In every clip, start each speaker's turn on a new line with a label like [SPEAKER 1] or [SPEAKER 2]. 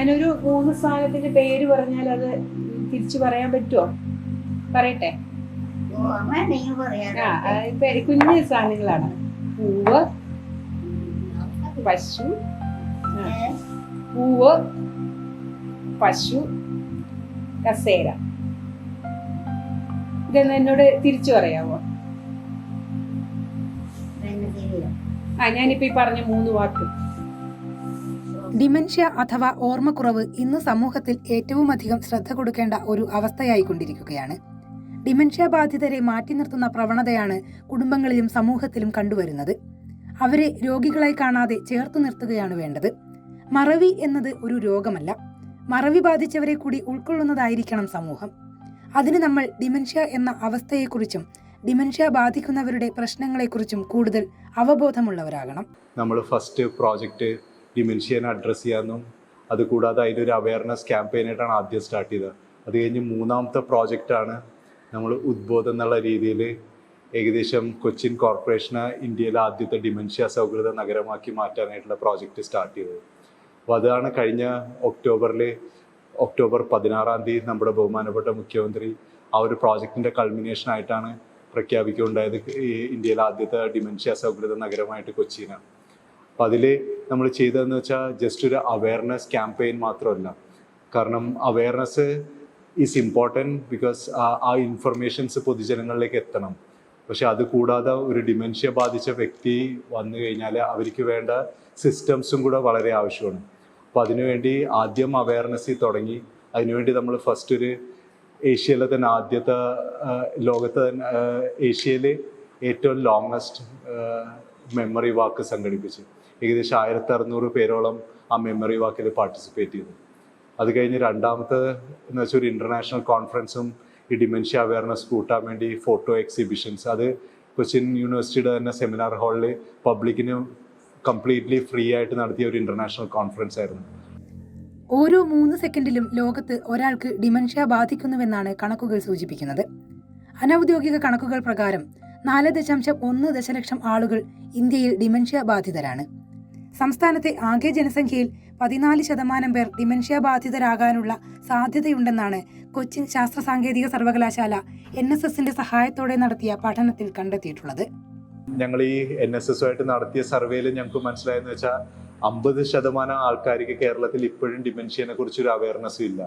[SPEAKER 1] ഞാനൊരു 3 സാധനത്തിന്റെ പേര് പറഞ്ഞാൽ അത് തിരിച്ചു പറയാൻ പറ്റുമോ? പറയട്ടെ. കുഞ്ഞു സാധനങ്ങളാണ്. പൂവ്, പശു, പൂവ്, പശു, കസേര. ഇതൊന്ന് എന്നോട് തിരിച്ചു പറയാമോ? ഞാനിപ്പോ ഈ പറഞ്ഞ 3 വാക്ക്.
[SPEAKER 2] ഡിമെൻഷ്യ അഥവാ ഓർമ്മക്കുറവ് ഇന്ന് സമൂഹത്തിൽ ഏറ്റവും അധികം ശ്രദ്ധ കൊടുക്കേണ്ട ഒരു അവസ്ഥയായിക്കൊണ്ടിരിക്കുകയാണ്. ഡിമെൻഷ്യ ബാധിതരെ മാറ്റി നിർത്തുന്ന പ്രവണതയാണ് കുടുംബങ്ങളിലും സമൂഹത്തിലും കണ്ടുവരുന്നത്. അവരെ രോഗികളായി കാണാതെ ചേർത്തു നിർത്തുകയാണ് വേണ്ടത്. മറവി എന്നത് ഒരു രോഗമല്ല, മറവി ബാധിച്ചവരെ കൂടി ഉൾക്കൊള്ളുന്നതായിരിക്കണം സമൂഹം. അതിന് നമ്മൾ ഡിമെൻഷ്യ എന്ന അവസ്ഥയെക്കുറിച്ചും ഡിമെൻഷ്യ ബാധിക്കുന്നവരുടെ പ്രശ്നങ്ങളെക്കുറിച്ചും കൂടുതൽ അവബോധമുള്ളവരാകണം.
[SPEAKER 3] നമ്മൾ ഫസ്റ്റ് പ്രോജക്റ്റ് ഡിമെൻഷ്യനെ അഡ്രസ്സ് ചെയ്യാമെന്നും അതുകൂടാതെ അതിനൊരു അവയർനെസ് ക്യാമ്പയിനായിട്ടാണ് ആദ്യം സ്റ്റാർട്ട് ചെയ്തത്. അത് കഴിഞ്ഞ് 3ാമത്തെ പ്രോജക്റ്റാണ് നമ്മൾ ഉദ്ബോധം എന്നുള്ള രീതിയിൽ ഏകദേശം കൊച്ചിൻ കോർപ്പറേഷന് ഇന്ത്യയിലെ ആദ്യത്തെ ഡിമെൻഷ്യ സൗഹൃദ നഗരമാക്കി മാറ്റാനായിട്ടുള്ള പ്രോജക്റ്റ് സ്റ്റാർട്ട് ചെയ്തത്. അപ്പോൾ അതാണ് കഴിഞ്ഞ ഒക്ടോബർ 16-ാം തീയതി നമ്മുടെ ബഹുമാനപ്പെട്ട മുഖ്യമന്ത്രി ആ ഒരു പ്രോജക്റ്റിൻ്റെ കൾമിനേഷനായിട്ടാണ് പ്രഖ്യാപിക്കുകയുണ്ടായത് ഇന്ത്യയിലെ ആദ്യത്തെ ഡിമെൻഷ്യ സൗഹൃദ നഗരമായിട്ട് കൊച്ചിനാണ്. അപ്പോൾ അതിൽ നമ്മൾ ചെയ്തതെന്ന് വെച്ചാൽ ജസ്റ്റ് ഒരു അവയർനെസ് ക്യാമ്പയിൻ മാത്രമല്ല. കാരണം അവയർനെസ് ഈസ് ഇമ്പോർട്ടൻറ്റ് ബിക്കോസ് ആ ഇൻഫർമേഷൻസ് പൊതുജനങ്ങളിലേക്ക് എത്തണം. പക്ഷെ അതുകൂടാതെ ഒരു ഡിമെൻഷ്യ ബാധിച്ച വ്യക്തി വന്നു കഴിഞ്ഞാൽ അവർക്ക് വേണ്ട സിസ്റ്റംസും കൂടെ വളരെ ആവശ്യമാണ്. അപ്പോൾ അതിനുവേണ്ടി ആദ്യം അവയർനെസ്സിൽ തുടങ്ങി. അതിനുവേണ്ടി നമ്മൾ ഫസ്റ്റ് ഒരു ഏഷ്യയിലെ തന്നെ ആദ്യത്തെ ലോകത്ത് തന്നെ ഏഷ്യയിൽ ഏറ്റവും ലോങ്ങസ്റ്റ് മെമ്മറി വാക്ക് സംഘടിപ്പിച്ചു. ഏകദേശം 1600 പേരോളം ആ മെമ്മറി വാക്കിൽ പാർട്ടിസിപ്പേറ്റ് ചെയ്തു. അത് കഴിഞ്ഞ് രണ്ടാമത്തെ എന്ന് വെച്ചാൽ ഒരു ഇൻ്റർനാഷണൽ കോൺഫറൻസും ഈ ഡിമെൻഷ്യ അവയർനെസ് കൂട്ടാൻ വേണ്ടി ഫോട്ടോ എക്സിബിഷൻസ്, അത് കൊച്ചിൻ യൂണിവേഴ്സിറ്റിയുടെ തന്നെ സെമിനാർ ഹാളിൽ പബ്ലിക്കിന് കംപ്ലീറ്റ്ലി ഫ്രീ ആയിട്ട് നടത്തിയ ഒരു ഇൻ്റർനാഷണൽ കോൺഫറൻസ് ആയിരുന്നു.
[SPEAKER 2] ഓരോ 3 സെക്കൻഡിലും ലോകത്ത് ഒരാൾക്ക് ഡിമെൻഷ്യ ബാധിക്കുന്നുവെന്നാണ് കണക്കുകൾ സൂചിപ്പിക്കുന്നത്. അനൗദ്യോഗിക കണക്കുകൾ പ്രകാരം 4.1 ദശലക്ഷം ആളുകൾ ഇന്ത്യയിൽ ഡിമെൻഷ്യ ബാധിതരാണ്. സംസ്ഥാനത്തെ ആകെ ജനസംഖ്യയിൽ 14% പേർ ഡിമെൻഷ്യ ബാധിതരാകാനുള്ള സാധ്യതയുണ്ടെന്നാണ് കൊച്ചിൻ ശാസ്ത്ര സാങ്കേതിക സർവകലാശാല NSSന്റെ സഹായത്തോടെ നടത്തിയ പഠനത്തിൽ കണ്ടെത്തിയിട്ടുള്ളത്.
[SPEAKER 3] ഞങ്ങൾ ഈ NSS ആയിട്ട് നടത്തിയ സർവേയിൽ ഞങ്ങൾക്ക് മനസ്സിലായെന്ന് വെച്ചാൽ 50% ആൾക്കാർക്ക് കേരളത്തിൽ ഇപ്പോഴും ഡിമെൻഷ്യനെ കുറിച്ചൊരു അവയർനെസ് ഇല്ല.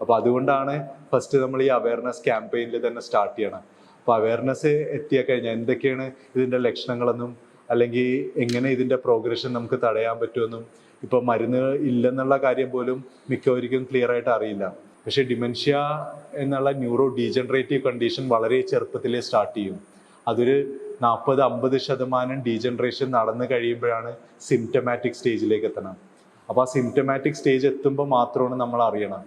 [SPEAKER 3] അപ്പോൾ അതുകൊണ്ടാണ് ഫസ്റ്റ് നമ്മൾ ഈ അവയർനെസ് ക്യാമ്പയിനിൽ തന്നെ സ്റ്റാർട്ട് ചെയ്യണം. അപ്പോൾ അവയർനെസ് എത്തിയ കഴിഞ്ഞാൽ എന്തൊക്കെയാണ് ഇതിൻ്റെ ലക്ഷണങ്ങളെന്നും അല്ലെങ്കിൽ എങ്ങനെ ഇതിൻ്റെ പ്രോഗ്രഷൻ നമുക്ക് തടയാൻ പറ്റുമെന്നും ഇപ്പോൾ മരുന്ന് ഇല്ലെന്നുള്ള കാര്യം പോലും മിക്കവർക്കും ക്ലിയർ ആയിട്ട് അറിയില്ല. പക്ഷേ ഡിമെൻഷ്യ എന്നുള്ള ന്യൂറോ ഡീജനറേറ്റീവ് കണ്ടീഷൻ വളരെ ചെറുപ്പത്തിലേ സ്റ്റാർട്ട് ചെയ്യും. അതൊരു 40-50% ഡീജനറേഷൻ നടന്നു കഴിയുമ്പോഴാണ് സിംറ്റമാറ്റിക് സ്റ്റേജിലേക്ക് എത്തണം. അപ്പോൾ ആ സിംറ്റമാറ്റിക് സ്റ്റേജ് എത്തുമ്പോൾ മാത്രമാണ് നമ്മൾ അറിയണം.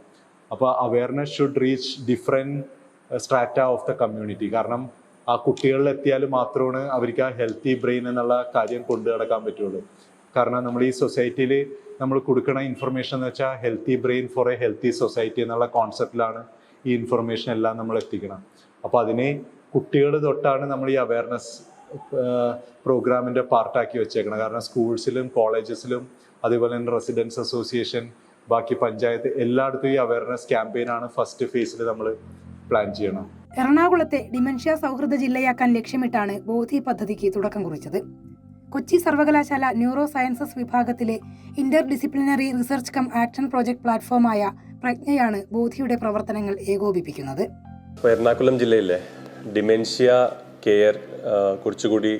[SPEAKER 3] അപ്പോൾ awareness should reach different strata of the community. കാരണം ആ കുട്ടികളിൽ എത്തിയാൽ മാത്രമാണ് അവർക്ക് ആ ഹെൽത്തി ബ്രെയിൻ എന്നുള്ള കാര്യം കൊണ്ടു നടക്കാൻ പറ്റുള്ളൂ. കാരണം നമ്മൾ ഈ സൊസൈറ്റിയിൽ നമ്മൾ കൊടുക്കുന്ന ഇൻഫർമേഷൻ എന്ന് വെച്ചാൽ healthy brain for a healthy society എന്നുള്ള കോൺസെപ്റ്റിലാണ് ഈ ഇൻഫർമേഷൻ എല്ലാം നമ്മൾ എത്തിക്കണം. അപ്പോൾ അതിനെ കുട്ടികൾ തൊട്ടാണ് നമ്മൾ ഈ അവയർനെസ് പ്രോഗ്രാമിൻ്റെ പാർട്ടാക്കി വെച്ചേക്കണം. കാരണം സ്കൂൾസിലും കോളേജസിലും അതുപോലെ തന്നെ റെസിഡൻസ് അസോസിയേഷൻ, ബാക്കി പഞ്ചായത്ത് എല്ലായിടത്തും ഈ അവയർനെസ് ക്യാമ്പയിനാണ് ഫസ്റ്റ് ഫേസിൽ നമ്മൾ പ്ലാൻ ചെയ്യണം.
[SPEAKER 2] എറണാകുളത്തെ ഡിമെൻഷ്യ സൗഹൃദ ജില്ലയാക്കാൻ ലക്ഷ്യമിട്ടാണ് ബോധി പദ്ധതിക്ക് തുടക്കം കുറിച്ചത്. കൊച്ചി സർവകലാശാല ന്യൂറോ സയൻസസ് വിഭാഗത്തിലെ interdisciplinary research cum action project പ്ലാറ്റ്ഫോമായ പ്രജ്ഞയാണ് ബോധിയുടെ പ്രവർത്തനങ്ങൾ ഏകോപിപ്പിക്കുന്നത്.
[SPEAKER 4] എറണാകുളം ജില്ലയിലെ ഡിമെൻഷ്യ കെയർ കുറച്ചുകൂടി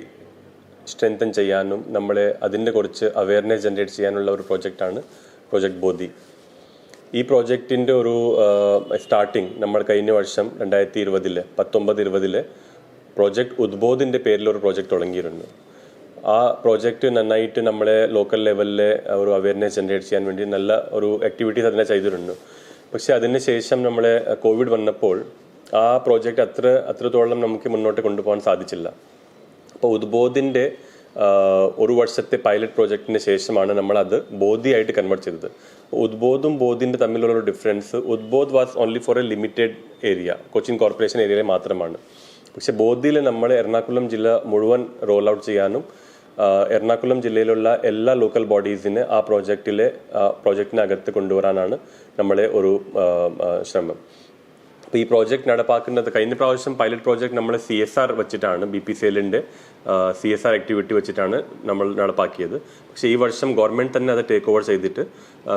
[SPEAKER 4] സ്ട്രെങ്തൻ ചെയ്യാനും നമ്മളെ അതിൻ്റെ കുറച്ച് അവയർനെസ് ജനറേറ്റ് ചെയ്യാനുള്ള ഒരു പ്രോജക്റ്റാണ് പ്രോജക്റ്റ് ബോധി. ഈ പ്രോജക്റ്റിൻ്റെ ഒരു സ്റ്റാർട്ടിങ് നമ്മൾ കഴിഞ്ഞ വർഷം 2019-20 പ്രോജക്റ്റ് ഉദ്ബോധിൻ്റെ പേരിലൊരു പ്രോജക്റ്റ് തുടങ്ങിയിരുന്നു. ആ പ്രോജക്റ്റ് നന്നായിട്ട് നമ്മളെ ലോക്കൽ ലെവലിലെ ഒരു അവയർനെസ് ജനറേറ്റ് ചെയ്യാൻ വേണ്ടി നല്ല ഒരു ആക്ടിവിറ്റീസ് അതിനെ ചെയ്തിരുന്നു. പക്ഷേ അതിന് ശേഷം നമ്മളെ കോവിഡ് വന്നപ്പോൾ ആ പ്രോജക്റ്റ് അത്രത്തോളം നമുക്ക് മുന്നോട്ട് കൊണ്ടുപോകാൻ സാധിച്ചില്ല. അപ്പോൾ ഉദ്ബോധിൻ്റെ ഒരു വർഷത്തെ പൈലറ്റ് പ്രോജക്റ്റിന് ശേഷമാണ് നമ്മളത് ബോധിയായിട്ട് കൺവേർട്ട് ചെയ്തത്. ഉദ്ബോധും ബോധിൻ്റെ തമ്മിലുള്ള ഒരു difference, Udbodh was only for a limited area, Cochin corporation ഏരിയയിൽ മാത്രമാണ്. പക്ഷേ ബോധിയിൽ നമ്മൾ എറണാകുളം ജില്ല മുഴുവൻ റോൾ ഔട്ട് ചെയ്യാനും എറണാകുളം ജില്ലയിലുള്ള എല്ലാ ലോക്കൽ ബോഡീസിനെ ആ പ്രോജക്റ്റിനകത്ത് കൊണ്ടുവരാനാണ് നമ്മളെ ഒരു ശ്രമം. അപ്പോൾ ഈ പ്രോജക്റ്റ് നടപ്പാക്കുന്നത് കഴിഞ്ഞ പ്രാവശ്യം പൈലറ്റ് പ്രോജക്റ്റ് നമ്മൾ CSR വെച്ചിട്ടാണ്, BPCLന്റെ CSR ആക്ടിവിറ്റി വെച്ചിട്ടാണ് നമ്മൾ നടപ്പാക്കിയത്. പക്ഷേ ഈ വർഷം ഗവൺമെൻറ് തന്നെ അത് ടേക്ക് ഓവർ ചെയ്തിട്ട്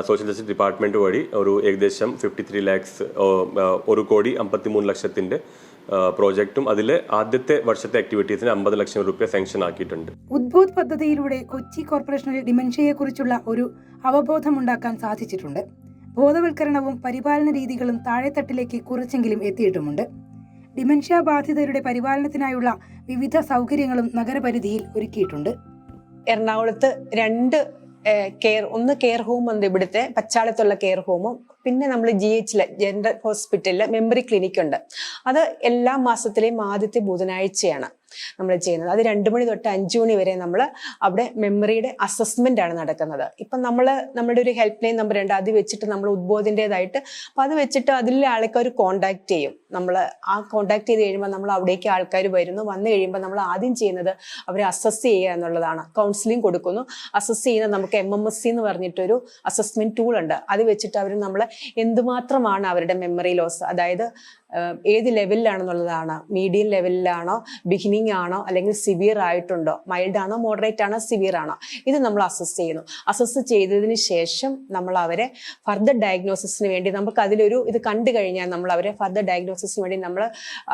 [SPEAKER 4] സോഷ്യൽ ജസ്റ്റിസ് ഡിപ്പാർട്ട്മെൻറ്റ് വഴി ഒരു ഏകദേശം 53 lakhs 1,53,00,000 പ്രോജക്റ്റും അതിലെ ആദ്യത്തെ വർഷത്തെ ആക്ടിവിറ്റീസിന് 50 ലക്ഷം രൂപ സാങ്ഷൻ ആക്കിയിട്ടുണ്ട്.
[SPEAKER 2] ഉദ്ബോധ് പദ്ധതിയിലൂടെ കൊച്ചി കോർപ്പറേഷനിൽ ഡിമെൻഷ്യയെക്കുറിച്ചുള്ള ഒരു അവബോധമുണ്ടാക്കാൻ സാധിച്ചിട്ടുണ്ട്. ബോധവൽക്കരണവും പരിപാലന രീതികളും താഴെത്തട്ടിലേക്ക് കുറച്ചെങ്കിലും എത്തിയിട്ടുമുണ്ട്. ഡിമെൻഷ്യ ബാധിതരുടെ പരിപാലനത്തിനായുള്ള വിവിധ സൗകര്യങ്ങളും നഗരപരിധിയിൽ ഒരുക്കിയിട്ടുണ്ട്.
[SPEAKER 5] എറണാകുളത്ത് 2 ഒന്ന് കെയർ ഹോം ഉണ്ട്, ഇവിടുത്തെ പച്ചാളത്തുള്ള കെയർ ഹോമും പിന്നെ നമ്മൾ GH ജനറൽ ഹോസ്പിറ്റലിൽ മെമ്മറി ക്ലിനിക് ഉണ്ട്. അത് എല്ലാ മാസത്തിലെയും ആദ്യത്തെ ബുധനാഴ്ചയാണ് നമ്മൾ ചെയ്യുന്നത്. അത് 2 മണി തൊട്ട് 5 മണി വരെ നമ്മൾ അവിടെ മെമ്മറിയുടെ അസസ്മെന്റ് ആണ് നടക്കുന്നത്. ഇപ്പം നമ്മുടെ ഒരു ഹെൽപ്പ് ലൈൻ നമ്പർ ഉണ്ട്, അത് വെച്ചിട്ട് നമ്മൾ ഉദ്ബോധിൻ്റെതായിട്ട് അപ്പം അത് വെച്ചിട്ട് അതിലെ ആൾക്കാർ കോണ്ടാക്ട് ചെയ്യും. നമ്മൾ ആ കോണ്ടാക്ട് ചെയ്ത് കഴിയുമ്പോൾ നമ്മൾ അവിടേക്ക് ആൾക്കാർ വന്നു കഴിയുമ്പോൾ നമ്മൾ ആദ്യം ചെയ്യുന്നത് അവരെ അസസ് ചെയ്യുക എന്നുള്ളതാണ്. കൗൺസിലിംഗ് കൊടുക്കുന്നു. അസസ് ചെയ്യുന്നത് നമുക്ക് MMSC എന്ന് പറഞ്ഞിട്ടൊരു അസസ്മെന്റ് ടൂൾ ഉണ്ട്. അത് വെച്ചിട്ട് അവർ നമ്മൾ എന്തുമാത്രമാണ് അവരുടെ മെമ്മറി ലോസ്, അതായത് ഏത് ലെവലിലാണെന്നുള്ളതാണ്. മീഡിയം ലെവലിലാണോ, ബിഗിനിങ് ആണോ, അല്ലെങ്കിൽ സിവിയർ ആയിട്ടുണ്ടോ, മൈൽഡ് ആണോ, മോഡറേറ്റ് ആണോ, സിവിയർ ആണോ, ഇത് നമ്മൾ അസസ് ചെയ്യുന്നു. അസസ് ചെയ്തതിന് ശേഷം നമ്മൾ അവരെ ഫർദർ ഡയഗ്നോസിസിന് വേണ്ടി നമുക്ക് അതിലൊരു ഇത് കണ്ടു കഴിഞ്ഞാൽ നമ്മൾ അവരെ ഫർദർ ഡയഗ്നോസിസിന് വേണ്ടി നമ്മൾ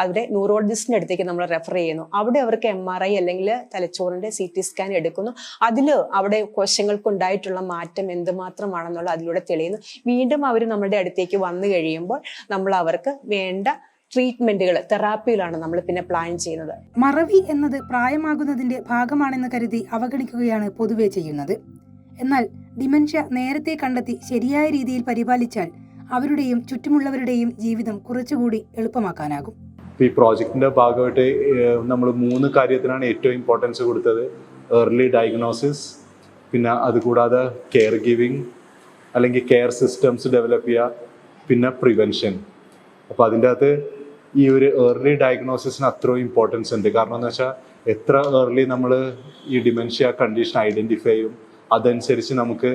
[SPEAKER 5] അവരെ ന്യൂറോളജിസ്റ്റിൻ്റെ അടുത്തേക്ക് നമ്മൾ റെഫർ ചെയ്യുന്നു. അവിടെ അവർക്ക് MRI അല്ലെങ്കിൽ തലച്ചോറിൻ്റെ CT സ്കാൻ എടുക്കുന്നു. അതിൽ അവിടെ കോശങ്ങൾക്കുണ്ടായിട്ടുള്ള മാറ്റം എന്തുമാത്രമാണെന്നുള്ള അതിലൂടെ തെളിയുന്നു. വീണ്ടും അവർ നമ്മുടെ അടുത്തേക്ക് വന്നു കഴിയുമ്പോൾ നമ്മൾ അവർക്ക് വേണ്ട ട്രീറ്റ്മെന്റുകൾ, തെറാപ്പികളാണ് നമ്മൾ പിന്നെ പ്ലാൻ ചെയ്യുന്നത്.
[SPEAKER 2] മറവി എന്നത് പ്രായമാകുന്നതിന്റെ ഭാഗമാണെന്ന് കരുതി അവഗണിക്കുകയാണ് പൊതുവെ ചെയ്യുന്നത്. എന്നാൽ ഡിമെൻഷ്യ നേരത്തെ കണ്ടെത്തി ശരിയായ രീതിയിൽ പരിപാലിച്ചാൽ അവരുടെയും ചുറ്റുമുള്ളവരുടെയും ജീവിതം കുറച്ചുകൂടി എളുപ്പമാക്കാനാകും.
[SPEAKER 3] ഈ പ്രോജക്റ്റിന്റെ ഭാഗമായിട്ട് നമ്മൾ 3 കാര്യത്തിനാണ് ഏറ്റവും ഇമ്പോർട്ടൻസ് കൊടുത്തത്. ഏർലി ഡയഗ്നോസിസ്, പിന്നെ അതുകൂടാതെ കെയർ ഗിവിങ് അല്ലെങ്കിൽ കെയർ സിസ്റ്റംസ് ഡെവലപ്പ് ചെയ്യുക, പിന്നെ പ്രിവെൻഷൻ. അപ്പോൾ അതിൻ്റെ അകത്ത് ഈ ഒരു ഏർലി ഡയഗ്നോസിസിന് അത്രയും ഇമ്പോർട്ടൻസ് ഉണ്ട്. കാരണം എന്ന് വെച്ചാൽ എത്ര ഏർലി നമ്മൾ ഈ ഡിമെൻഷ്യ കണ്ടീഷൻ ഐഡൻറ്റിഫൈ ചെയ്യും, അതനുസരിച്ച് നമുക്ക്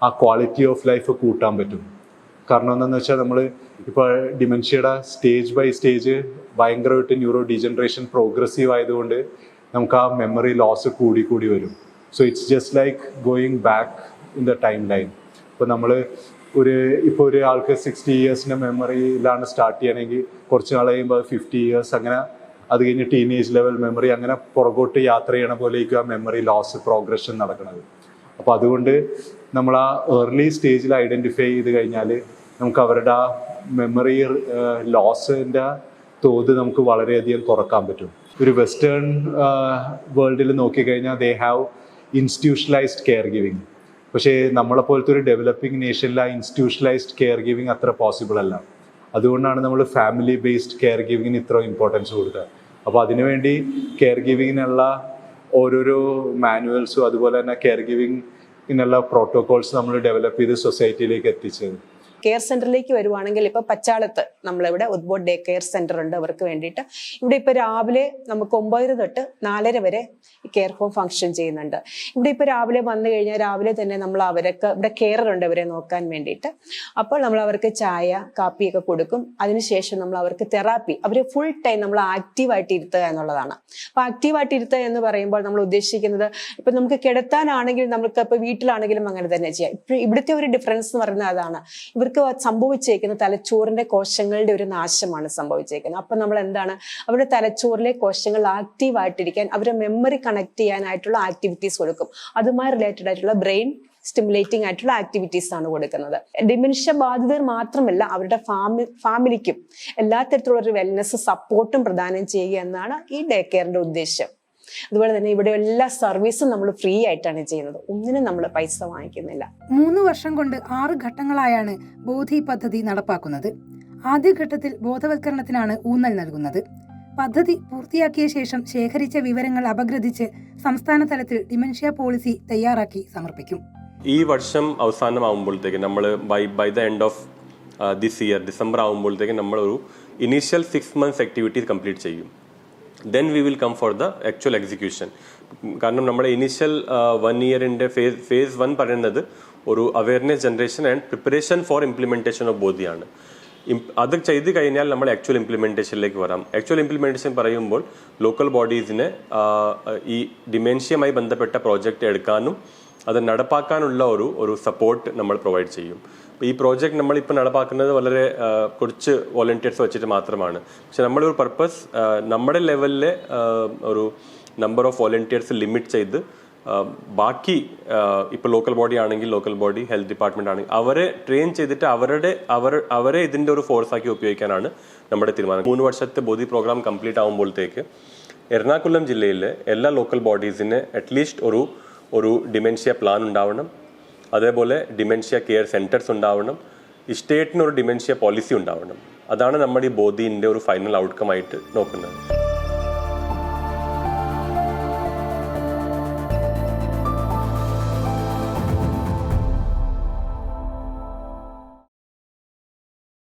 [SPEAKER 3] ആ ക്വാളിറ്റി ഓഫ് ലൈഫ് കൂട്ടാൻ പറ്റും. കാരണം എന്താണെന്ന് വെച്ചാൽ നമ്മൾ ഇപ്പോൾ ഡിമെൻഷ്യയുടെ സ്റ്റേജ് ബൈ സ്റ്റേജ് ഭയങ്കരമായിട്ട് ന്യൂറോ ഡീജനറേഷൻ പ്രോഗ്രസീവ് ആയതുകൊണ്ട് നമുക്ക് ആ മെമ്മറി ലോസ് കൂടി വരും. So it's just like going back in the time line. ഇപ്പോൾ നമ്മൾ ഇപ്പോൾ ഒരു ആൾക്ക് 60 ഇയേഴ്സിൻ്റെ മെമ്മറിയിലാണ് സ്റ്റാർട്ട് ചെയ്യണമെങ്കിൽ കുറച്ച് നാൾ കഴിയുമ്പോൾ 50 ഇയേഴ്സ്, അങ്ങനെ അത് കഴിഞ്ഞ് ടീനേജ് ലെവൽ മെമ്മറി, അങ്ങനെ പുറകോട്ട് യാത്ര ചെയ്യണ പോലെയൊക്കെ ആ മെമ്മറി ലോസ് പ്രോഗ്രഷൻ നടക്കുന്നത്. അപ്പോൾ അതുകൊണ്ട് നമ്മൾ ആ ഏർലി സ്റ്റേജിൽ ഐഡൻറ്റിഫൈ ചെയ്ത് കഴിഞ്ഞാൽ നമുക്ക് അവരുടെ ആ മെമ്മറി ലോസിൻ്റെ തോത് നമുക്ക് വളരെയധികം കുറക്കാൻ പറ്റും. ഒരു വെസ്റ്റേൺ വേൾഡിൽ നോക്കിക്കഴിഞ്ഞാൽ they have institutionalised care giving. പക്ഷേ നമ്മളെപ്പോലത്തെ ഒരു ഡെവലപ്പിംഗ് നേഷനിൽ ആ ഇൻസ്റ്റിറ്റ്യൂഷണലൈസ്ഡ് കെയർ ഗിവിങ് അത്ര പോസിബിൾ അല്ല. അതുകൊണ്ടാണ് നമ്മൾ ഫാമിലി ബേസ്ഡ് കെയർ ഗിവിങ്ങിന് ഇത്ര ഇമ്പോർട്ടൻസ് കൊടുത്തത്. അപ്പോൾ അതിനുവേണ്ടി കെയർ ഗിവിങ്ങിനുള്ള ഓരോരോ മാനുവൽസും അതുപോലെ തന്നെ കെയർ ഗിവിങ്ങിനുള്ള പ്രോട്ടോകോൾസ് നമ്മൾ ഡെവലപ്പ് ചെയ്ത് സൊസൈറ്റിയിലേക്ക് എത്തിച്ചത്.
[SPEAKER 5] കെയർ സെന്ററിലേക്ക് വരുവാണെങ്കിൽ ഇപ്പൊ പച്ചാളത്ത് നമ്മളിവിടെ ഉദ്ബോധ് ഡേ കെയർ സെന്റർ ഉണ്ട് അവർക്ക് വേണ്ടിയിട്ട്. ഇവിടെ ഇപ്പൊ രാവിലെ നമുക്ക് 9 തൊട്ട് 4:30 വരെ കെയർ ഹോം ഫംഗ്ഷൻ ചെയ്യുന്നുണ്ട്. ഇവിടെ ഇപ്പൊ രാവിലെ വന്നു കഴിഞ്ഞാൽ രാവിലെ തന്നെ നമ്മൾ അവർക്ക് ഇവിടെ കെയറർ ഉണ്ട് അവരെ നോക്കാൻ വേണ്ടിയിട്ട്. അപ്പോൾ നമ്മൾ അവർക്ക് ചായ കാപ്പിയൊക്കെ കൊടുക്കും. അതിനുശേഷം നമ്മൾ അവർക്ക് തെറാപ്പി, അവരെ ഫുൾ ടൈം നമ്മൾ ആക്റ്റീവായിട്ട് ഇരുത്തുക എന്നുള്ളതാണ്. അപ്പൊ ആക്റ്റീവായിട്ട് ഇരുത്തുക എന്ന് പറയുമ്പോൾ നമ്മൾ ഉദ്ദേശിക്കുന്നത് ഇപ്പൊ നമുക്ക് കിടത്താനാണെങ്കിലും നമുക്ക് ഇപ്പൊ വീട്ടിലാണെങ്കിലും അങ്ങനെ തന്നെ ചെയ്യാം. ഇപ്പൊ ഇവിടുത്തെ ഒരു ഡിഫറൻസ് എന്ന് പറയുന്നത് അതാണ്. ഇവർക്ക് സംഭവിച്ചേക്കുന്ന തലച്ചോറിന്റെ കോശങ്ങളുടെ ഒരു നാശമാണ് സംഭവിച്ചേക്കുന്നത്. അപ്പൊ നമ്മൾ എന്താണ്, അവരുടെ തലച്ചോറിലെ കോശങ്ങൾ ആക്റ്റീവ് ആയിട്ടിരിക്കാൻ അവരുടെ മെമ്മറി കണക്ട് ചെയ്യാനായിട്ടുള്ള ആക്ടിവിറ്റീസ് കൊടുക്കും. അതുമായി റിലേറ്റഡ് ആയിട്ടുള്ള ബ്രെയിൻ സ്റ്റിമുലേറ്റിംഗ് ആയിട്ടുള്ള ആക്ടിവിറ്റീസ് ആണ് കൊടുക്കുന്നത്. ഡിമെൻഷ്യ ബാധിതർ മാത്രമല്ല അവരുടെ ഫാമിലിക്കും എല്ലാ തരത്തിലുള്ള ഒരു വെൽനെസ് സപ്പോർട്ടും പ്രദാനം ചെയ്യുക എന്നാണ് ഈ ഡേ കെയറിന്റെ ഉദ്ദേശം. അതുപോലെ തന്നെ ഇവിടെ എല്ലാ സർവീസും നമ്മൾ ഫ്രീ ആയിട്ടാണ് ചെയ്യുന്നത്. ഒന്നിനും നമ്മൾ പൈസ വാങ്ങിക്കുന്നില്ല.
[SPEAKER 2] 3 വർഷം കൊണ്ട് 6 ഘട്ടങ്ങളായാണ് ബോധി പദ്ധതി നടപ്പാക്കുന്നത്. ആദ്യഘട്ടത്തിൽ ബോധവൽക്കരണത്തിനാണ് ഊന്നൽ നൽകുന്നത്. പദ്ധതി പൂർത്തിയാക്കിയ ശേഷം ശേഖരിച്ച വിവരങ്ങൾ അപഗ്രഥിച്ച് സംസ്ഥാന തലത്തിൽ ഡിമെൻഷ്യ പോളിസി തയ്യാറാക്കി സമർപ്പിക്കും.
[SPEAKER 4] ഈ വർഷം അവസാനമാകുമ്പോഴത്തേക്ക് നമ്മൾ by the end of this year December ആകുമ്പോഴത്തേക്ക് നമ്മളൊരു ഇനീഷ്യൽ 6 months ആക്ടിവിറ്റീസ് കംപ്ലീറ്റ് ചെയ്യും. Then we will come for the actual execution. കാരണം നമ്മുടെ ഇനീഷ്യൽ 1 ഇയറിൻ്റെ ഫേസ് 1 പറയുന്നത് ഒരു awareness generation and preparation for implementation of ബോധിയാണ്. അത് ചെയ്ത് കഴിഞ്ഞാൽ നമ്മൾ ആക്ച്വൽ ഇംപ്ലിമെൻറ്റേഷനിലേക്ക് വരാം. ആക്ച്വൽ ഇംപ്ലിമെൻറ്റേഷൻ പറയുമ്പോൾ ലോക്കൽ ബോഡീസിനെ ഈ ഡിമെൻഷ്യയുമായി ബന്ധപ്പെട്ട പ്രോജക്റ്റ് എടുക്കാനും അത് നടപ്പാക്കാനുള്ള ഒരു സപ്പോർട്ട് നമ്മൾ പ്രൊവൈഡ് ചെയ്യും. ഈ പ്രോജക്റ്റ് നമ്മളിപ്പോൾ നടപ്പാക്കുന്നത് വളരെ കുറച്ച് വോളണ്ടിയേഴ്സ് വെച്ചിട്ട് മാത്രമാണ്. പക്ഷെ നമ്മുടെ ഒരു പർപ്പസ് നമ്മുടെ ലെവലിലെ ഒരു നമ്പർ ഓഫ് വോളണ്ടിയേഴ്സ് ലിമിറ്റ് ചെയ്ത് ബാക്കി ഇപ്പോൾ ലോക്കൽ ബോഡി ആണെങ്കിൽ ലോക്കൽ ബോഡി, ഹെൽത്ത് ഡിപ്പാർട്ട്മെന്റ് ആണെങ്കിൽ അവരെ ട്രെയിൻ ചെയ്തിട്ട് അവരെ ഇതിൻ്റെ ഒരു ഫോഴ്സാക്കി ഉപയോഗിക്കാനാണ് നമ്മുടെ തീരുമാനം. 3 വർഷത്തെ ബോധി പ്രോഗ്രാം കംപ്ലീറ്റ് ആകുമ്പോഴത്തേക്ക് എറണാകുളം ജില്ലയിലെ എല്ലാ ലോക്കൽ ബോഡീസിന് അറ്റ്ലീസ്റ്റ് ഒരു ഡിമെൻഷ്യ പ്ലാൻ ഉണ്ടാവണം. അതേപോലെ ഡിമെൻഷ്യ കെയർ സെൻറ്റേഴ്സ് ഉണ്ടാവണം. ഈ സ്റ്റേറ്റിന് ഒരു ഡിമെൻഷ്യ പോളിസി ഉണ്ടാവണം. അതാണ് നമ്മുടെ ഈ ബോധിൻ്റെ ഒരു ഫൈനൽ ഔട്ട്കം ആയിട്ട് നോക്കുന്നത്.